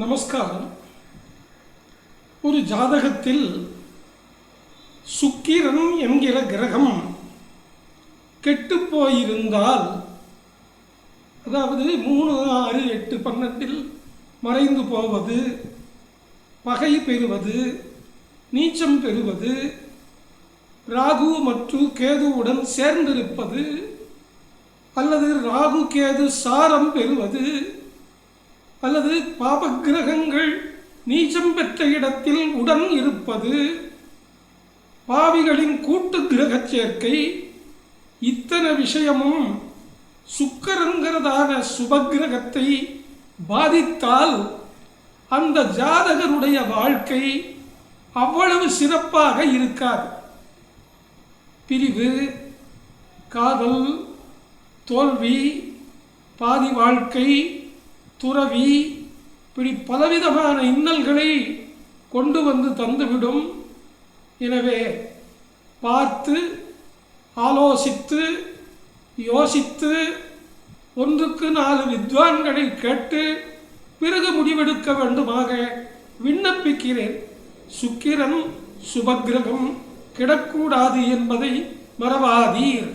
நமஸ்காரம். ஒரு ஜாதகத்தில் சுக்கிரன் என்கிற கிரகம் கெட்டு போயிருந்தால், அதாவது 3, 6, 8, 12 மறைந்து போவது, பகை பெறுவது, நீச்சம் பெறுவது, ராகு மற்றும் கேதுவுடன் சேர்ந்திருப்பது, அல்லது ராகு கேது சாரம் பெறுவது, அல்லது பாபக்கிரகங்கள் நீச்சம் பெற்ற இடத்தில் உடன் இருப்பது, பாவிகளின் கூட்டு கிரக சேர்க்கை, இத்தனை விஷயமும் சுக்கிரன்கிறதான சுபகிரகத்தை பாதித்தால் அந்த ஜாதகருடைய வாழ்க்கை அவ்வளவு சிறப்பாக இருக்காது. பிரிவு, காதல், தோல்வி, பாதி வாழ்க்கை, துறவி, இப்படி பலவிதமான இன்னல்களை கொண்டு வந்து தந்துவிடும். எனவே பார்த்து ஆலோசித்து யோசித்து 1க்கு 4 வித்வான்களை கேட்டு பிறகு முடிவெடுக்க வேண்டுமாக விண்ணப்பிக்கிறேன். சுக்கிரன் சுபகிரகம் கிடக்கூடாது என்பதை மறவாதீர்.